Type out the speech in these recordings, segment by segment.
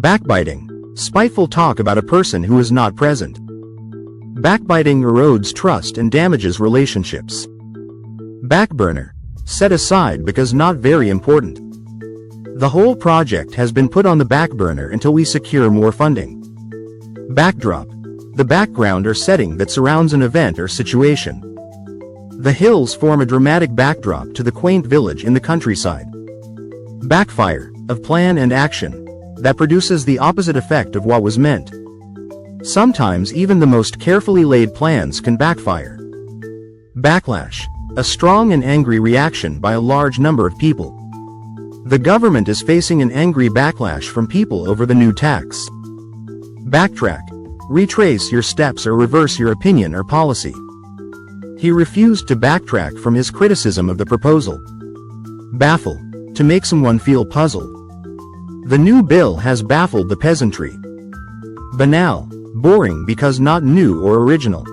Backbiting. Spiteful talk about a person who is not present. Backbiting erodes trust and damages relationships. Backburner. Set aside because not very important. The whole project has been put on the back burner until we secure more funding. Backdrop. The background or setting that surrounds an event or situation. The hills form a dramatic backdrop to the quaint village in the countryside. Backfire. Of plan and action. That produces the opposite effect of what was meant. Sometimes even the most carefully laid plans can backfire. Backlash. A strong and angry reaction by a large number of people. The government is facing an angry backlash from people over the new tax. Backtrack. Retrace your steps or reverse your opinion or policy. He refused to backtrack from his criticism of the proposal. Baffle. To make someone feel puzzled. The new bill has baffled the peasantry. Banal. Boring because not new or original.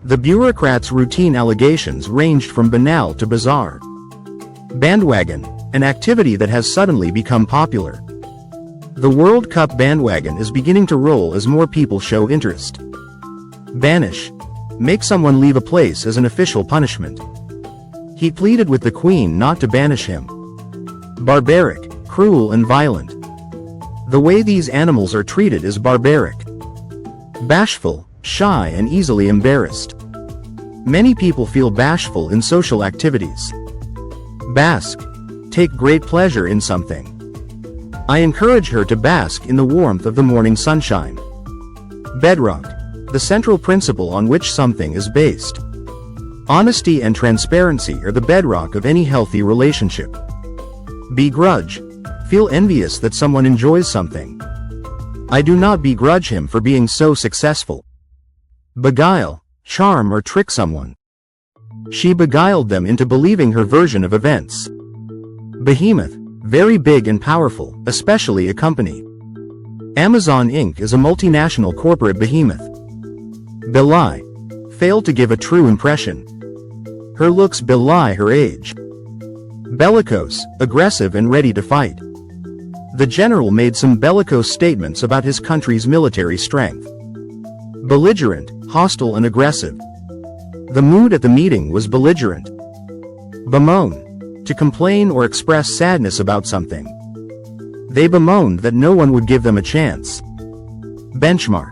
The bureaucrats' routine allegations ranged from banal to bizarre. Bandwagon. An activity that has suddenly become popular. The World Cup bandwagon is beginning to roll as more people show interest. Banish. Make someone leave a place as an official punishment. He pleaded with the Queen not to banish him. Barbaric. Cruel and violent. The way these animals are treated is barbaric. Bashful. Shy and easily embarrassed. Many people feel bashful in social activities. Bask. Take great pleasure in something. I encourage her to bask in the warmth of the morning sunshine. Bedrock. The central principle on which something is based. Honesty and transparency are the bedrock of any healthy relationship. Begrudge. Feel envious that someone enjoys something. I do not begrudge him for being so successful. Beguile. Charm or trick someone. She beguiled them into believing her version of events. Behemoth. Very big and powerful, especially a company. Amazon Inc. is a multinational corporate behemoth. Belie. Fail to give a true impression. Her looks belie her age. Bellicose. Aggressive and ready to fight. The general made some bellicose statements about his country's military strength. Belligerent. Hostile and aggressive. The mood at the meeting was belligerent. Bemoan. To complain or express sadness about something. They bemoaned that no one would give them a chance. Benchmark.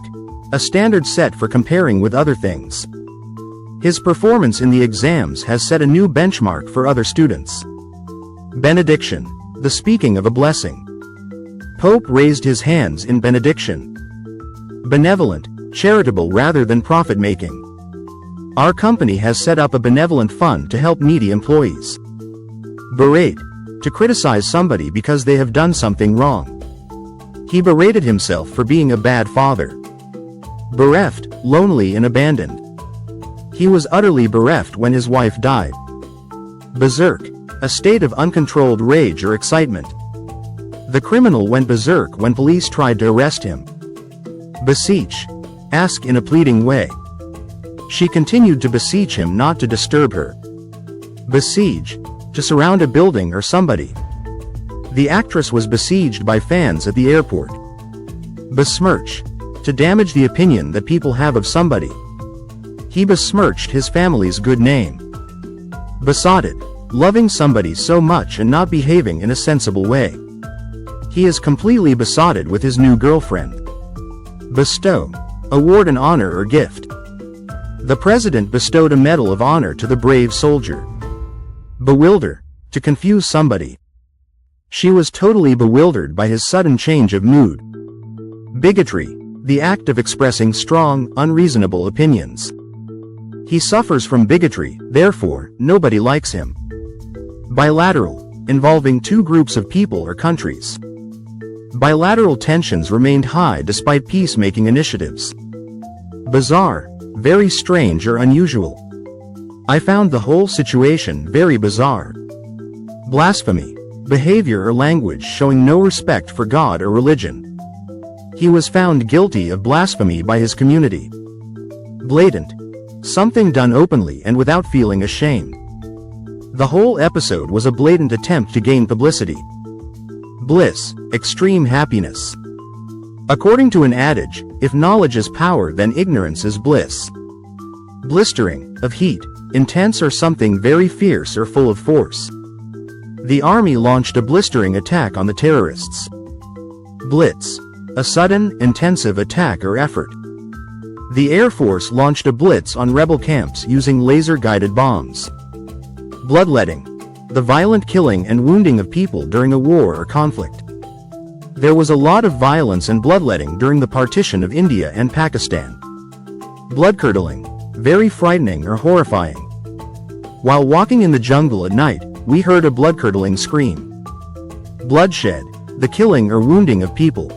A standard set for comparing with other things. His performance in the exams has set a new benchmark for other students. Benediction. The speaking of a blessing. Pope raised his hands in benediction. Benevolent. Charitable rather than profit-making. Our company has set up a benevolent fund to help needy employees. Berate. To criticize somebody because they have done something wrong. He berated himself for being a bad father. Bereft. Lonely and abandoned. He was utterly bereft when his wife died. Berserk. A state of uncontrolled rage or excitement. The criminal went berserk when police tried to arrest him. Beseech. Ask in a pleading way. She continued to beseech him not to disturb her. Besiege. To surround a building or somebody. The actress was besieged by fans at the airport. Besmirch. To damage the opinion that people have of somebody. He besmirched his family's good name. Besotted. Loving somebody so much and not behaving in a sensible way. He is completely besotted with his new girlfriend. Bestow. Award an honor or gift. The president bestowed a medal of honor to the brave soldier. Bewilder. To confuse somebody. She was totally bewildered by his sudden change of mood. Bigotry. The act of expressing strong, unreasonable opinions. He suffers from bigotry, therefore, nobody likes him. Bilateral. Involving two groups of people or countries. Bilateral tensions remained high despite peacemaking initiatives. Bizarre. Very strange or unusual. I found the whole situation very bizarre. Blasphemy. Behavior or language showing no respect for God or religion. He was found guilty of blasphemy by his community. Blatant. Something done openly and without feeling ashamed. The whole episode was a blatant attempt to gain publicity. Bliss. Extreme happiness. According to an adage, if knowledge is power, then ignorance is bliss. Blistering, of heat, intense or something very fierce or full of force. The army launched a blistering attack on the terrorists. Blitz, a sudden, intensive attack or effort. The Air Force launched a blitz on rebel camps using laser-guided bombs. Bloodletting, the violent killing and wounding of people during a war or conflict. There was a lot of violence and bloodletting during the partition of India and Pakistan. Blood-curdling, very frightening or horrifying. While walking in the jungle at night, we heard a blood-curdling scream. Bloodshed, the killing or wounding of people.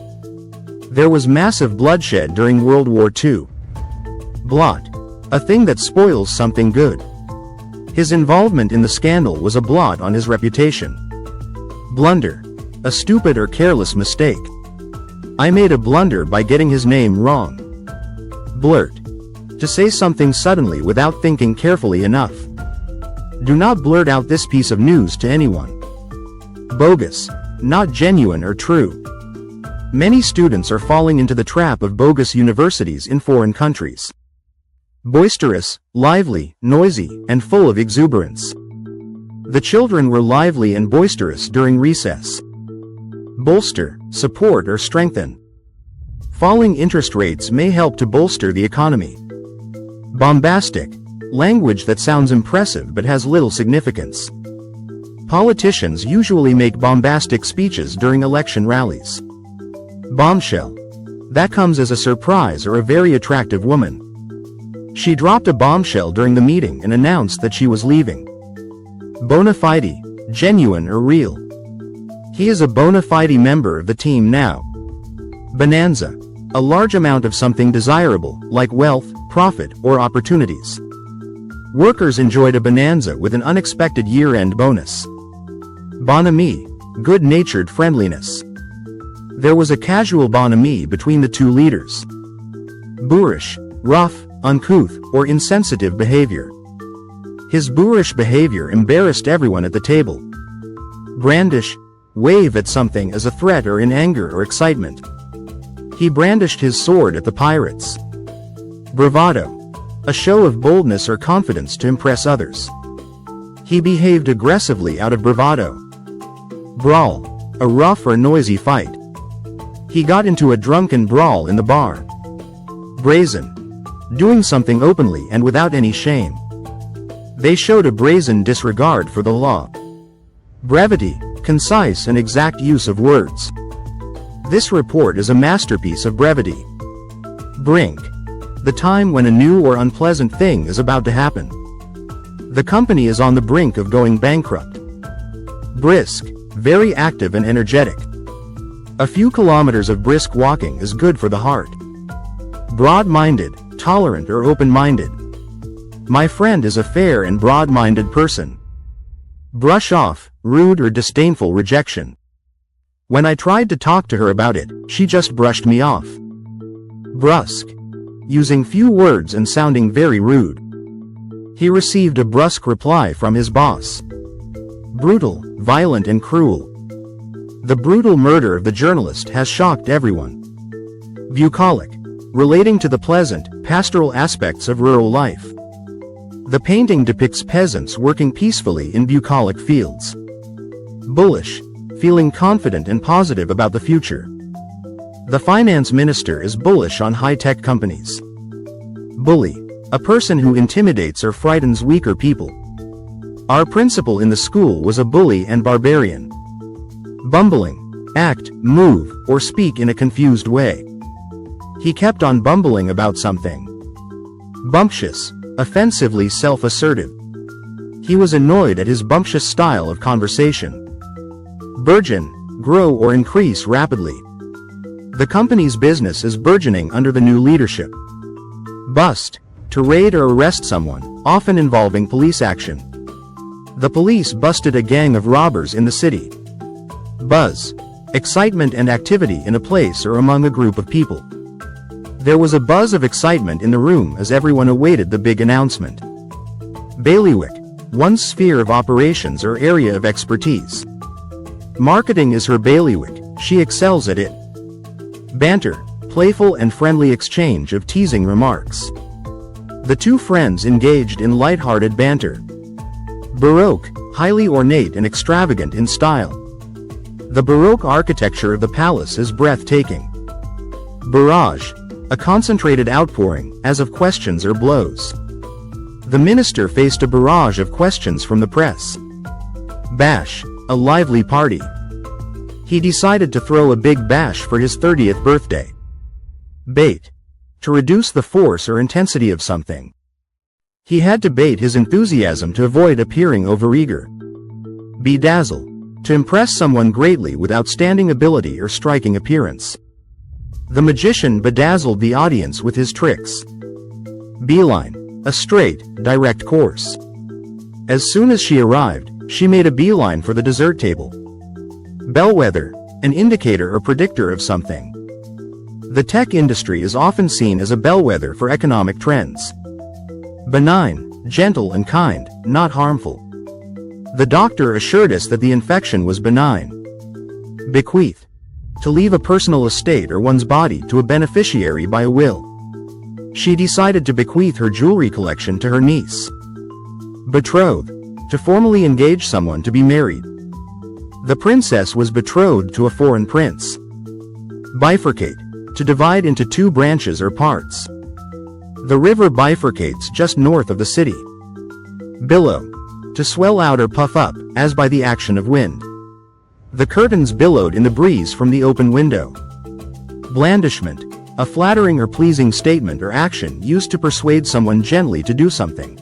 There was massive bloodshed during World War II. Blot, a thing that spoils something good. His involvement in the scandal was a blot on his reputation. Blunder, a stupid or careless mistake. I made a blunder by getting his name wrong. Blurt, to say something suddenly without thinking carefully enough. Do not blurt out this piece of news to anyone. Bogus, not genuine or true. Many students are falling into the trap of bogus universities in foreign countries. Boisterous, lively, noisy, and full of exuberance. The children were lively and boisterous during recess. Bolster, support or strengthen. Falling interest rates may help to bolster the economy. Bombastic, language that sounds impressive but has little significance. Politicians usually make bombastic speeches during election rallies. Bombshell, that comes as a surprise or a very attractive woman. She dropped a bombshell during the meeting and announced that she was leaving. Bona fide, genuine or real. He is a bona fide member of the team now. Bonanza, a large amount of something desirable, like wealth, profit, or opportunities. Workers enjoyed a bonanza with an unexpected year-end bonus. Bonhomie, good-natured friendliness. There was a casual bonhomie between the two leaders. Boorish, rough, uncouth, or insensitive behavior. His boorish behavior embarrassed everyone at the table. Brandish, wave at something as a threat or in anger or excitement. He brandished his sword at the pirates. Bravado, a show of boldness or confidence to impress others. He behaved aggressively out of bravado. Brawl, a rough or noisy fight. He got into a drunken brawl in the bar. Brazen, doing something openly and without any shame. They showed a brazen disregard for the law. Brevity, concise and exact use of words. This report is a masterpiece of brevity. Brink, the time when a new or unpleasant thing is about to happen. The company is on the brink of going bankrupt. Brisk, very active and energetic. A few kilometers of brisk walking is good for the heart. Broad-minded, tolerant or open-minded. My friend is a fair and broad-minded person. Brush off, rude or disdainful rejection. When I tried to talk to her about it, she just brushed me off. Brusque, using few words and sounding very rude. He received a brusque reply from his boss. Brutal, violent and cruel. The brutal murder of the journalist has shocked everyone. Bucolic, relating to the pleasant, pastoral aspects of rural life. The painting depicts peasants working peacefully in bucolic fields. Bullish, feeling confident and positive about the future. The finance minister is bullish on high-tech companies. Bully, a person who intimidates or frightens weaker people. Our principal in the school was a bully and barbarian. Bumbling, act, move, or speak in a confused way. He kept on bumbling about something. Bumptious, offensively self-assertive. He was annoyed at his bumptious style of conversation. Burgeon, grow or increase rapidly. The company's business is burgeoning under the new leadership. Bust, to raid or arrest someone, often involving police action. The police busted a gang of robbers in the city. Buzz, excitement and activity in a place or among a group of people. There was a buzz of excitement in the room as everyone awaited the big announcement. Bailiwick, one's sphere of operations or area of expertise. Marketing is her bailiwick, she excels at it. Banter, playful and friendly exchange of teasing remarks. The two friends engaged in light-hearted banter. Baroque, highly ornate and extravagant in style. The Baroque architecture of the palace is breathtaking. Barrage, a concentrated outpouring, as of questions or blows. The minister faced a barrage of questions from the press. Bash, a lively party. He decided to throw a big bash for his 30th birthday. Bait, to reduce the force or intensity of something. He had to bait his enthusiasm to avoid appearing overeager. Bedazzle, to impress someone greatly with outstanding ability or striking appearance. The magician bedazzled the audience with his tricks. Beeline, a straight, direct course. As soon as she arrived, she made a beeline for the dessert table. Bellwether, an indicator or predictor of something. The tech industry is often seen as a bellwether for economic trends. Benign, gentle and kind, not harmful. The doctor assured us that the infection was benign. Bequeath, to leave a personal estate or one's body to a beneficiary by a will. She decided to bequeath her jewelry collection to her niece. Betroth, to formally engage someone to be married. The princess was betrothed to a foreign prince. Bifurcate, to divide into two branches or parts. The river bifurcates just north of the city. Billow, to swell out or puff up, as by the action of wind. The curtains billowed in the breeze from the open window. Blandishment, a flattering or pleasing statement or action used to persuade someone gently to do something.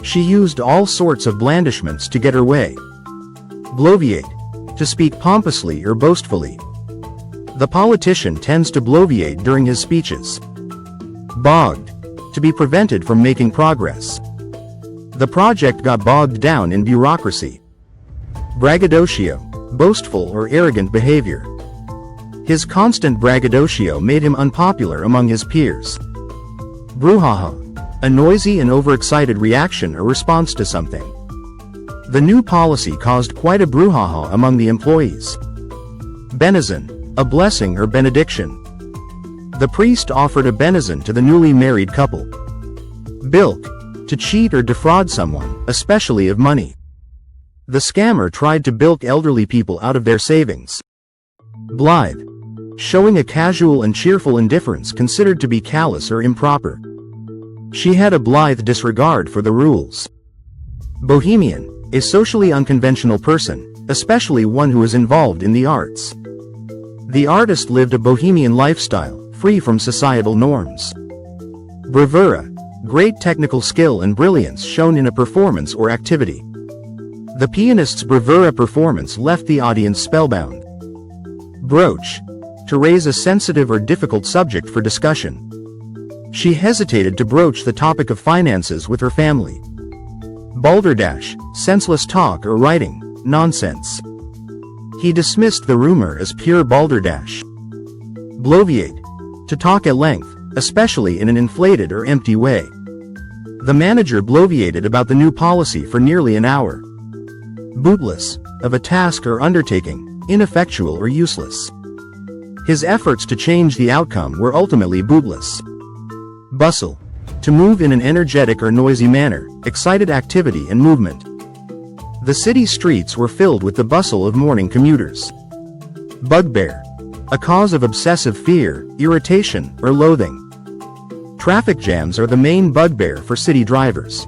She used all sorts of blandishments to get her way. Bloviate, to speak pompously or boastfully. The politician tends to bloviate during his speeches. Bogged, to be prevented from making progress. The project got bogged down in bureaucracy. Braggadocio, boastful or arrogant behavior. His constant braggadocio made him unpopular among his peers. Brouhaha, a noisy and overexcited reaction or response to something. The new policy caused quite a brouhaha among the employees. Benizon, a blessing or benediction. The priest offered a benizon to the newly married couple. Bilk, to cheat or defraud someone, especially of money. The scammer tried to bilk elderly people out of their savings. Blithe, showing a casual and cheerful indifference considered to be callous or improper. She had a blithe disregard for the rules. Bohemian, a socially unconventional person, especially one who is involved in the arts. The artist lived a bohemian lifestyle, free from societal norms. Bravura, great technical skill and brilliance shown in a performance or activity. The pianist's bravura performance left the audience spellbound. Broach, to raise a sensitive or difficult subject for discussion. She hesitated to broach the topic of finances with her family. Balderdash, senseless talk or writing, nonsense. He dismissed the rumor as pure balderdash. Bloviate, to talk at length, especially in an inflated or empty way. The manager bloviated about the new policy for nearly an hour. Bootless, of a task or undertaking, ineffectual or useless. His efforts to change the outcome were ultimately bootless. Bustle, to move in an energetic or noisy manner, excited activity and movement. The city streets were filled with the bustle of morning commuters. Bugbear, a cause of obsessive fear, irritation, or loathing. Traffic jams are the main bugbear for city drivers.